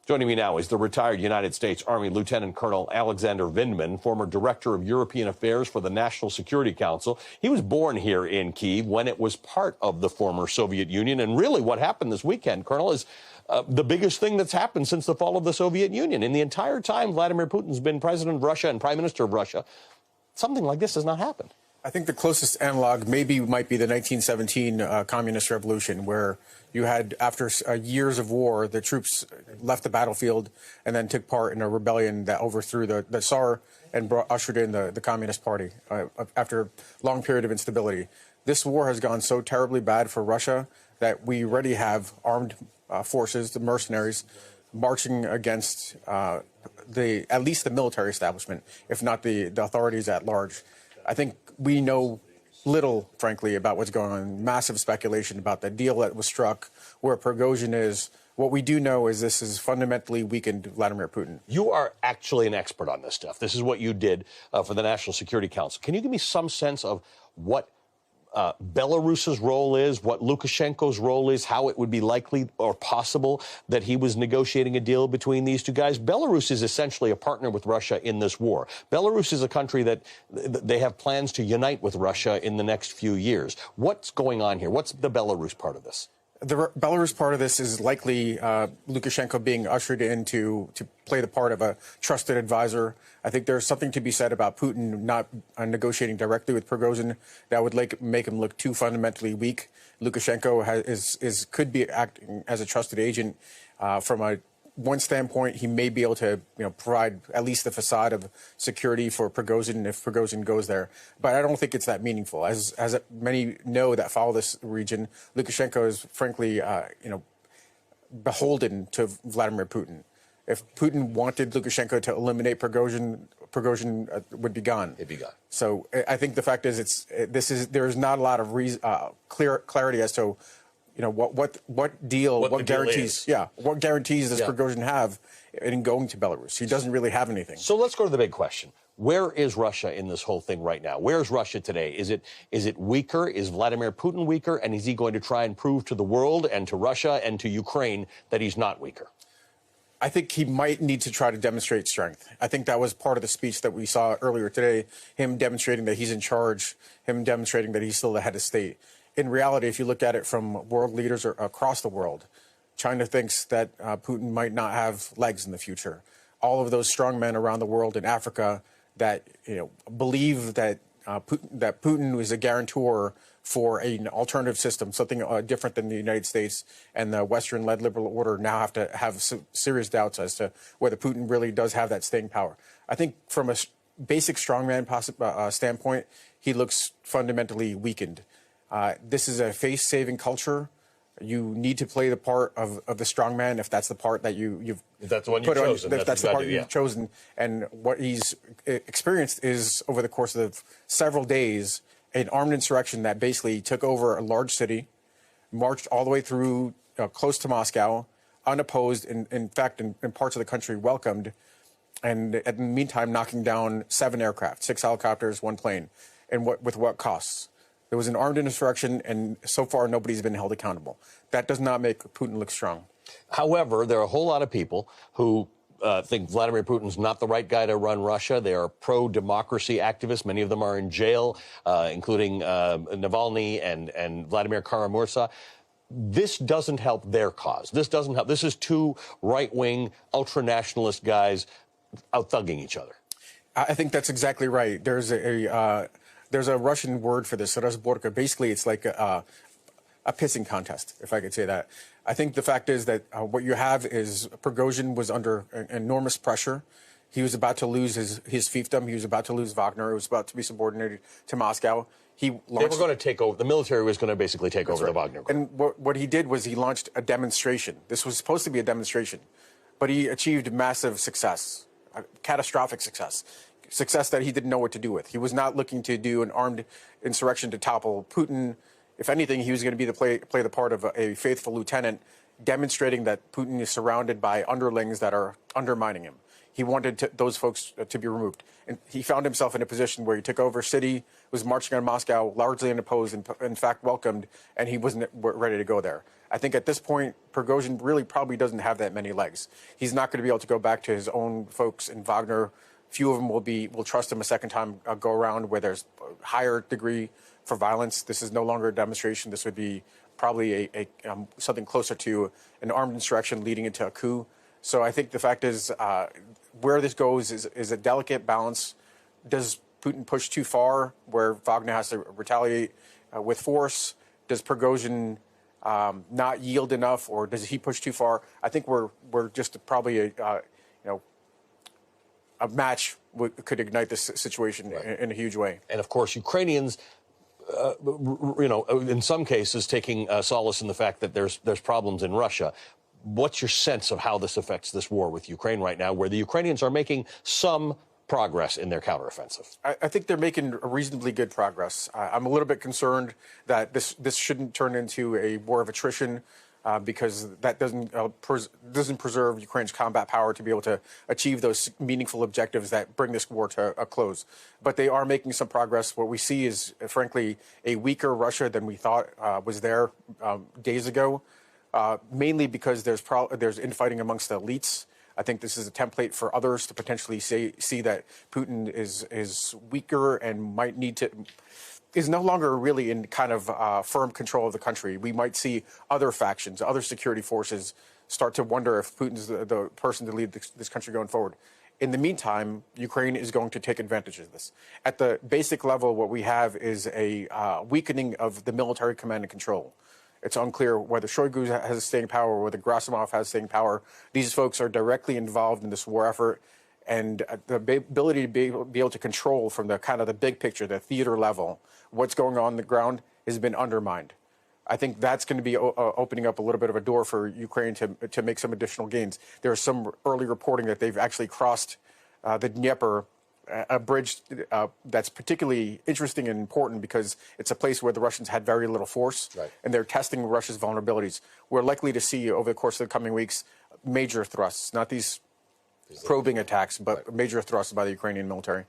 Joining me now is the retired United States Army Lieutenant Colonel Alexander Vindman, former Director of European Affairs for the National Security Council. He was born here in Kyiv when it was part of the former Soviet Union. And really what happened this weekend, Colonel, is the biggest thing that's happened since the fall of the Soviet Union. In the entire time Vladimir Putin's been president of Russia and prime minister of Russia, something like this has not happened. I think the closest analog might be the 1917 communist revolution, where you had, after years of war, the troops left the battlefield and then took part in a rebellion that overthrew the Tsar and ushered in the Communist Party after a long period of instability. This war has gone so terribly bad for Russia that we already have armed forces, the mercenaries, marching against at least the military establishment, if not the authorities at large. I think we know little, frankly, about what's going on. Massive speculation about the deal that was struck, where Prigozhin is. What we do know is this has fundamentally weakened Vladimir Putin. You are actually an expert on this stuff. This is what you did for the National Security Council. Can you give me some sense of what Belarus's role is, what Lukashenko's role is, how it would be likely or possible that he was negotiating a deal between these two guys? Belarus is essentially a partner with Russia in this war. Belarus is a country that they have plans to unite with Russia in the next few years. What's going on here? What's the Belarus part of this? The Belarus part of this is likely Lukashenko being ushered in to play the part of a trusted advisor. I think there's something to be said about Putin not negotiating directly with Prigozhin that would make him look too fundamentally weak. Lukashenko could be acting as a trusted agent from one standpoint. He may be able to provide at least the facade of security for Prigozhin if Prigozhin goes there. But I don't think it's that meaningful. As many know that follow this region, Lukashenko is frankly beholden to Vladimir Putin. If Putin wanted Lukashenko to eliminate Prigozhin, would be gone. It'd be gone. So I think the fact is there's not a lot of clarity as to what deal, what guarantees, what guarantees does Prigozhin have in going to Belarus? He doesn't really have anything. So let's go to the big question. Where is Russia in this whole thing right now? Where is Russia today? Is it weaker? Is Vladimir Putin weaker? And is he going to try and prove to the world and to Russia and to Ukraine that he's not weaker? I think he might need to try to demonstrate strength. I think that was part of the speech that we saw earlier today, him demonstrating that he's in charge, him demonstrating that he's still the head of state. In reality, if you look at it from world leaders across the world, China thinks that Putin might not have legs in the future. All of those strong men around the world in Africa that believe that Putin is a guarantor for an alternative system, something different than the United States and the Western-led liberal order, now have to have serious doubts as to whether Putin really does have that staying power. I think from a basic strongman standpoint, he looks fundamentally weakened. This is a face-saving culture. You need to play the part of the strongman if that's the part that you've that's the one you've chosen. That's the part you've chosen. And what he's experienced is, over the course of several days, an armed insurrection that basically took over a large city, marched all the way through close to Moscow, unopposed, in fact, in parts of the country welcomed, and in the meantime knocking down 7 aircraft, 6 helicopters, 1 plane, and with what costs? There was an armed insurrection, and so far nobody's been held accountable. That does not make Putin look strong. However, there are a whole lot of people who think Vladimir Putin's not the right guy to run Russia. They are pro-democracy activists. Many of them are in jail, including Navalny and Vladimir Kara-Murza. This doesn't help their cause. This doesn't help. This is 2 right-wing, ultra-nationalist guys out-thugging each other. I think that's exactly right. There's a Russian word for this, razborka. Basically, it's like a pissing contest, if I could say that. I think the fact is that what you have is Prigozhin was under enormous pressure. He was about to lose his fiefdom. He was about to lose Wagner. He was about to be subordinated to Moscow. They were going to take over. The military was going to basically take over the Wagner group. And what he did was he launched a demonstration. This was supposed to be a demonstration, but he achieved massive success, catastrophic success. Success that he didn't know what to do with. He was not looking to do an armed insurrection to topple Putin. If anything, he was going to play the part of a faithful lieutenant, demonstrating that Putin is surrounded by underlings that are undermining him. He wanted those folks to be removed. And he found himself in a position where he took over a city, was marching on Moscow, largely unopposed, and in fact welcomed, and he wasn't ready to go there. I think at this point, Prigozhin really probably doesn't have that many legs. He's not going to be able to go back to his own folks in Wagner. Few of them will trust him a second time go around where there's a higher degree for violence. This is no longer a demonstration. This would be probably something closer to an armed insurrection leading into a coup. So I think the fact is where this goes is a delicate balance. Does Putin push too far where Wagner has to retaliate with force? Does Prigozhin not yield enough, or does he push too far? I think we're just probably a match could ignite this situation in a huge way. And of course, Ukrainians, in some cases, taking solace in the fact that there's problems in Russia. What's your sense of how this affects this war with Ukraine right now, where the Ukrainians are making some progress in their counteroffensive? I think they're making reasonably good progress. I'm a little bit concerned that this shouldn't turn into a war of attrition. Because that doesn't preserve Ukraine's combat power to be able to achieve those meaningful objectives that bring this war to a close. But they are making some progress. What we see is, frankly, a weaker Russia than we thought was there days ago, mainly because there's infighting amongst the elites. I think this is a template for others to potentially see that Putin is weaker and is no longer really in kind of firm control of the country. We might see other factions, other security forces start to wonder if Putin's the person to lead this country going forward. In the meantime, Ukraine is going to take advantage of this. At the basic level, what we have is a weakening of the military command and control. It's unclear whether Shoigu has staying power or whether Gerasimov has staying power. These folks are directly involved in this war effort. And the ability to be able to control from the kind of the big picture, the theater level, what's going on the ground has been undermined. I think that's going to be opening up a little bit of a door for Ukraine to make some additional gains. There's some early reporting that they've actually crossed the Dnieper, a bridge that's particularly interesting and important because it's a place where the Russians had very little force, and they're testing Russia's vulnerabilities. We're likely to see over the course of the coming weeks major thrusts, not these probing attacks, but major thrusts by the Ukrainian military.